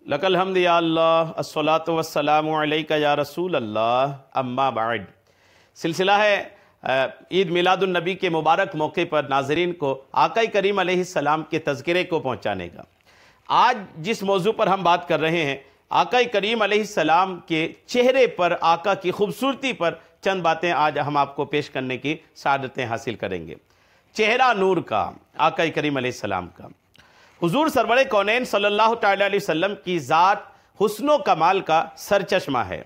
لک الحمد یا اللہ الصلاۃ والسلام علیک یا رسول اللہ اما بعد۔ سلسلہ ہے عید میلاد النبی کے مبارک موقع پر ناظرین کو آقا کریم علیہ السلام کے تذکرے کو پہنچانے کا۔ آج جس موضوع پر ہم بات کر رہے ہیں، آقا کریم علیہ السلام کے چہرے پر، آقا کی خوبصورتی پر چند باتیں آج ہم آپ کو پیش کرنے کی سعادتیں حاصل کریں گے۔ چہرہ نور کا، آقا کریم علیہ السلام کا۔ حضور سرور کونین صلی اللہ تعالی علیہ وسلم کی ذات حسن و کمال کا سرچشمہ ہے۔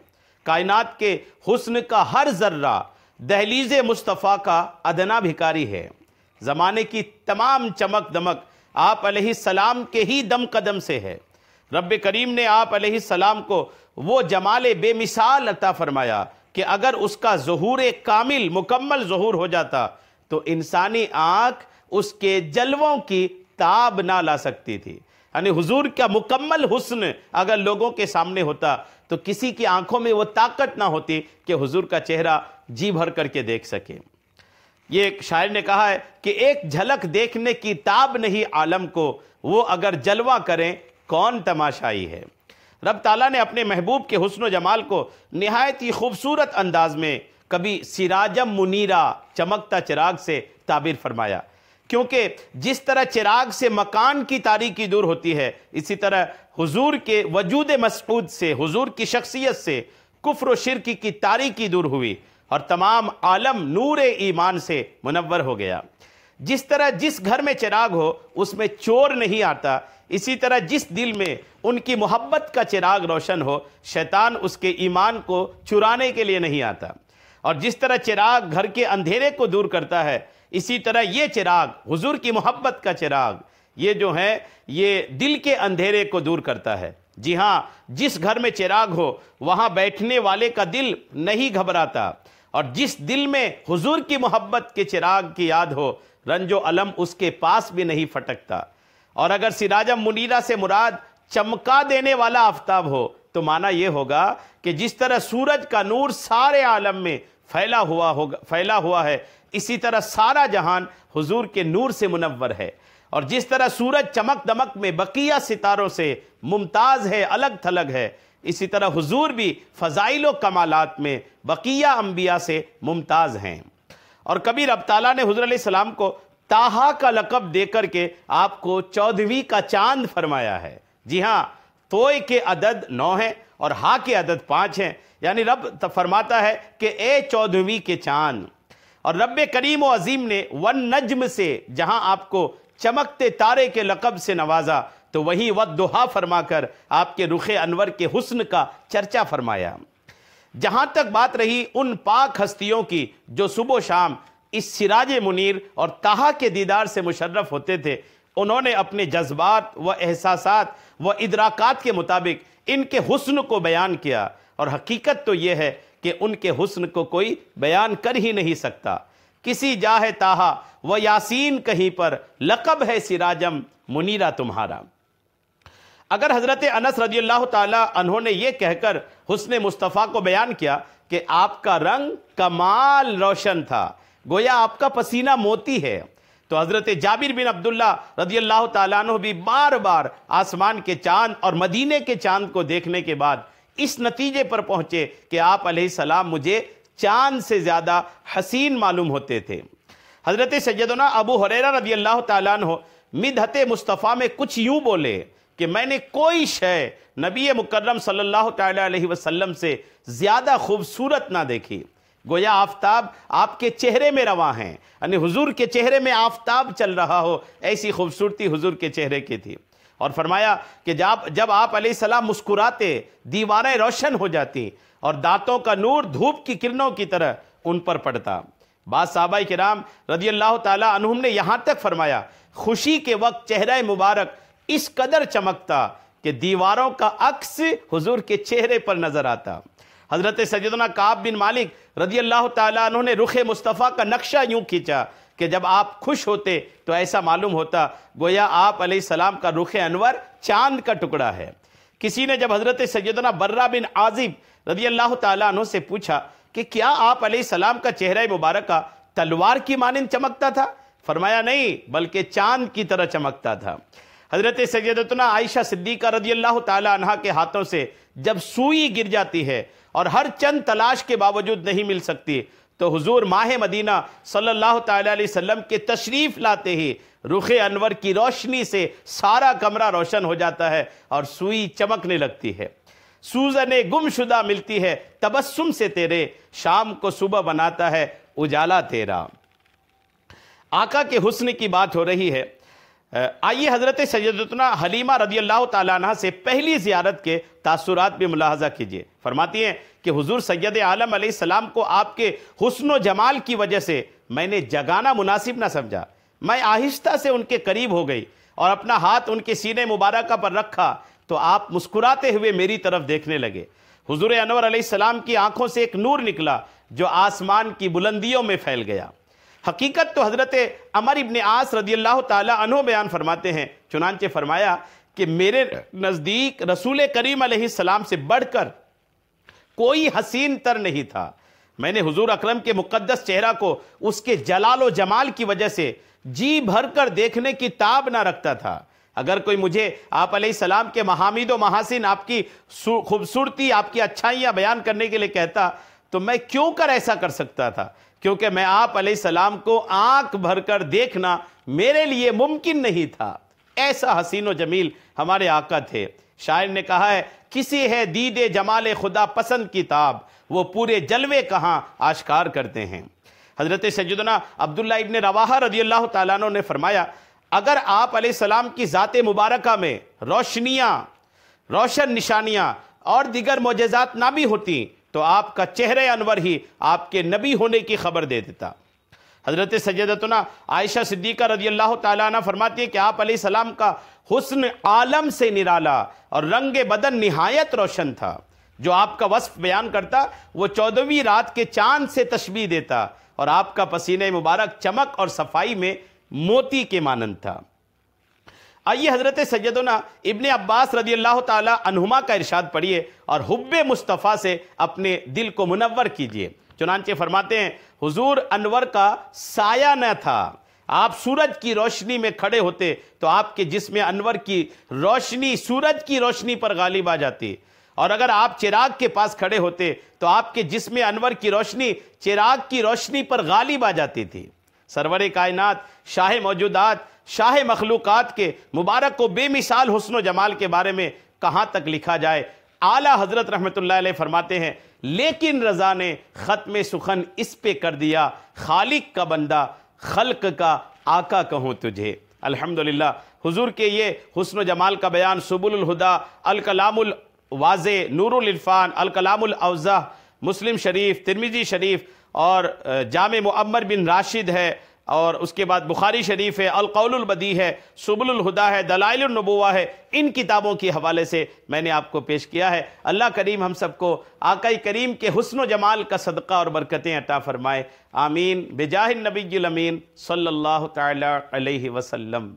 کائنات کے حسن کا ہر ذرہ دہلیز مصطفیٰ کا ادنا بھکاری ہے۔ زمانے کی تمام چمک دمک آپ علیہ السلام کے ہی دم قدم سے ہے۔ رب کریم نے آپ علیہ السلام کو وہ جمال بے مثال عطا فرمایا کہ اگر اس کا ظہور کامل مکمل ظہور ہو جاتا تو انسانی آنکھ اس کے جلووں کی تاب نہ لا سکتی تھی۔ یعنی حضور کا مکمل حسن اگر لوگوں کے سامنے ہوتا تو کسی کی آنکھوں میں وہ طاقت نہ ہوتی کہ حضور کا چہرہ جی بھر کر کے دیکھ سکے۔ یہ ایک شاعر نے کہا ہے کہ ایک جھلک دیکھنے کی تاب نہیں عالم کو، وہ اگر جلوہ کریں کون تماشائی ہے۔ رب تعالیٰ نے اپنے محبوب کے حسن و جمال کو نہایت ہی خوبصورت انداز میں کبھی سراجم منیرہ، چمکتا چراغ سے تعبیر فرمایا، کیونکہ جس طرح چراغ سے مکان کی تاریکی دور ہوتی ہے، اسی طرح حضور کے وجود مسعود سے، حضور کی شخصیت سے کفر و شرک کی تاریکی دور ہوئی اور تمام عالم نور ایمان سے منور ہو گیا۔ جس طرح جس گھر میں چراغ ہو اس میں چور نہیں آتا، اسی طرح جس دل میں ان کی محبت کا چراغ روشن ہو، شیطان اس کے ایمان کو چرانے کے لیے نہیں آتا۔ اور جس طرح چراغ گھر کے اندھیرے کو دور کرتا ہے، اسی طرح یہ چراغ، حضور کی محبت کا چراغ، یہ جو ہے یہ دل کے اندھیرے کو دور کرتا ہے۔ جی ہاں، جس گھر میں چراغ ہو وہاں بیٹھنے والے کا دل نہیں گھبراتا، اور جس دل میں حضور کی محبت کے چراغ کی یاد ہو، رنج و الم اس کے پاس بھی نہیں پھٹکتا۔ اور اگر سراجم منیرہ سے مراد چمکا دینے والا آفتاب ہو تو معنی یہ ہوگا کہ جس طرح سورج کا نور سارے عالم میں پھیلا ہوا ہے، اسی طرح سارا جہان حضور کے نور سے منور ہے۔ اور جس طرح سورج چمک دمک میں بقیہ ستاروں سے ممتاز ہے، الگ تھلگ ہے، اسی طرح حضور بھی فضائل و کمالات میں بقیہ انبیاء سے ممتاز ہیں۔ اور کبھی رب تعالیٰ نے حضور علیہ السلام کو طٰہٰ کا لقب دے کر کے آپ کو 14ویں کا چاند فرمایا ہے۔ جی ہاں، توئے کے عدد 9 ہیں اور ہا کے عدد 5 ہیں، یعنی رب فرماتا ہے کہ اے 14ویں کے چاند۔ اور رب کریم و عظیم نے والنجم سے جہاں آپ کو چمکتے تارے کے لقب سے نوازا تو وہیں والضحیٰ فرما کر آپ کے رخ انور کے حسن کا چرچا فرمایا۔ جہاں تک بات رہی ان پاک ہستیوں کی جو صبح و شام اس سراج منیر اور طٰہٰ کے دیدار سے مشرف ہوتے تھے، انہوں نے اپنے جذبات و احساسات و ادراکات کے مطابق ان کے حسن کو بیان کیا، اور حقیقت تو یہ ہے کہ ان کے حسن کو کوئی بیان کر ہی نہیں سکتا۔ کسی جا ہے طٰہٰ و یاسین کہیں پر، لقب ہے سراجم منیرہ تمہارا۔ اگر حضرت انس رضی اللہ تعالیٰ عنہ نے یہ کہہ کر حسن مصطفیٰ کو بیان کیا کہ آپ کا رنگ کمال روشن تھا، گویا آپ کا پسینہ موتی ہے، تو حضرت جابر بن عبداللہ رضی اللہ تعالیٰ عنہ بھی بار بار آسمان کے چاند اور مدینے کے چاند کو دیکھنے کے بعد اس نتیجے پر پہنچے کہ آپ علیہ السلام مجھے چاند سے زیادہ حسین معلوم ہوتے تھے۔ حضرت سیدنا ابو ہریرہ رضی اللہ تعالیٰ عنہ مدحت مصطفیٰ میں کچھ یوں بولے کہ میں نے کوئی شے نبی مکرم صلی اللہ تعالیٰ علیہ وسلم سے زیادہ خوبصورت نہ دیکھی، گویا آفتاب آپ کے چہرے میں رواں ہیں، یعنی حضور کے چہرے میں آفتاب چل رہا ہو، ایسی خوبصورتی حضور کے چہرے کی تھی۔ اور فرمایا کہ جب آپ علیہ السلام مسکراتے دیواریں روشن ہو جاتی اور دانتوں کا نور دھوپ کی کرنوں کی طرح ان پر پڑتا۔ بعض صحابہ کرام رضی اللہ تعالیٰ عنہم نے یہاں تک فرمایا خوشی کے وقت چہرہ مبارک اس قدر چمکتا کہ دیواروں کا عکس حضور کے چہرے پر نظر آتا۔ حضرت سیدنا کعب بن مالک رضی اللہ تعالیٰ عنہ نے رخ مصطفیٰ کا نقشہ یوں کھینچا کہ جب آپ خوش ہوتے تو ایسا معلوم ہوتا گویا آپ علیہ السلام کا رخ انور چاند کا ٹکڑا ہے۔ کسی نے جب حضرت سیدنا برہ بن عازب رضی اللہ تعالیٰ عنہ سے پوچھا کہ کیا آپ علیہ السلام کا چہرہ مبارکہ تلوار کی مانند چمکتا تھا؟ فرمایا نہیں، بلکہ چاند کی طرح چمکتا تھا۔ حضرت سیدتنا عائشہ صدیقہ رضی اللہ تعالی عنہا کے ہاتھوں سے جب سوئی گر جاتی ہے اور ہر چند تلاش کے باوجود نہیں مل سکتی، تو حضور ماہ مدینہ صلی اللہ تعالی علیہ وسلم کے تشریف لاتے ہی رخ انور کی روشنی سے سارا کمرہ روشن ہو جاتا ہے اور سوئی چمکنے لگتی ہے۔ سوزن گم شدہ ملتی ہے تبسم سے تیرے، شام کو صبح بناتا ہے اجالا تیرا۔ آقا کے حسن کی بات ہو رہی ہے، آئیے حضرت سیدتنا حلیمہ رضی اللہ تعالیٰ عنہ سے پہلی زیارت کے تاثرات بھی ملاحظہ کیجئے۔ فرماتی ہیں کہ حضور سید عالم علیہ السلام کو آپ کے حسن و جمال کی وجہ سے میں نے جگانا مناسب نہ سمجھا، میں آہستہ سے ان کے قریب ہو گئی اور اپنا ہاتھ ان کے سینے مبارکہ پر رکھا تو آپ مسکراتے ہوئے میری طرف دیکھنے لگے۔ حضور انور علیہ السلام کی آنکھوں سے ایک نور نکلا جو آسمان کی بلندیوں میں پھیل گیا۔ حقیقت تو حضرت عمر ابن عاص رضی اللہ تعالی عنہ بیان فرماتے ہیں، چنانچہ فرمایا کہ میرے نزدیک رسول کریم علیہ السلام سے بڑھ کر کوئی حسین تر نہیں تھا۔ میں نے حضور اکرم کے مقدس چہرہ کو اس کے جلال و جمال کی وجہ سے جی بھر کر دیکھنے کی تاب نہ رکھتا تھا۔ اگر کوئی مجھے آپ علیہ السلام کے محامد و محاسن، آپ کی خوبصورتی، آپ کی اچھائیاں بیان کرنے کے لیے کہتا تو میں کیوں کر ایسا کر سکتا تھا، کیونکہ میں آپ علیہ السلام کو آنکھ بھر کر دیکھنا میرے لیے ممکن نہیں تھا۔ ایسا حسین و جمیل ہمارے آقا تھے۔ شاعر نے کہا ہے، کسی ہے دید جمال خدا پسند کی تاب، وہ پورے جلوے کہاں آشکار کرتے ہیں۔ حضرت سیدنا عبداللہ ابن رواحہ رضی اللہ تعالیٰ عنہ نے فرمایا، اگر آپ علیہ السلام کی ذات مبارکہ میں روشنیاں، روشن نشانیاں اور دیگر معجزات نہ بھی ہوتی تو آپ کا چہرہ انور ہی آپ کے نبی ہونے کی خبر دے دیتا۔ حضرت سیدتنا عائشہ صدیقہ رضی اللہ تعالیٰ عنہ فرماتی ہے کہ آپ علیہ السلام کا حسن عالم سے نرالا اور رنگ بدن نہایت روشن تھا۔ جو آپ کا وصف بیان کرتا وہ 14ویں رات کے چاند سے تشبیہ دیتا، اور آپ کا پسینہ مبارک چمک اور صفائی میں موتی کے مانند تھا۔ آئیے حضرت سیدنا ابن عباس رضی اللہ تعالی عنہما کا ارشاد پڑھیے اور حب مصطفیٰ سے اپنے دل کو منور کیجئے۔ چنانچہ فرماتے ہیں، حضور انور کا سایہ نہ تھا، آپ سورج کی روشنی میں کھڑے ہوتے تو آپ کے جسم انور کی روشنی سورج کی روشنی پر غالب آ جاتی، اور اگر آپ چراغ کے پاس کھڑے ہوتے تو آپ کے جسم انور کی روشنی چراغ کی روشنی پر غالب آ جاتی تھی۔ سرور کائنات، شاہ موجودات، شاہ مخلوقات کے مبارک و بے مثال حسن و جمال کے بارے میں کہاں تک لکھا جائے۔ اعلیٰ حضرت رحمت اللہ علیہ فرماتے ہیں، لیکن رضا نے ختم سخن اس پہ کر دیا، خالق کا بندہ خلق کا آقا کہوں تجھے۔ الحمدللہ حضور کے یہ حسن و جمال کا بیان سبل الہدا، الکلام الواضح، نور العرفان، الکلام الاوضح، مسلم شریف، ترمذی شریف اور جامع معمر بن راشد ہے، اور اس کے بعد بخاری شریف ہے، القول البدیع ہے، سبل الہدا ہے، دلائل النبوہ ہے۔ ان کتابوں کے حوالے سے میں نے آپ کو پیش کیا ہے۔ اللہ کریم ہم سب کو آقا کریم کے حسن و جمال کا صدقہ اور برکتیں عطا فرمائے، آمین، بجاہ النبی الامین صلی اللہ تعالی علیہ وسلم۔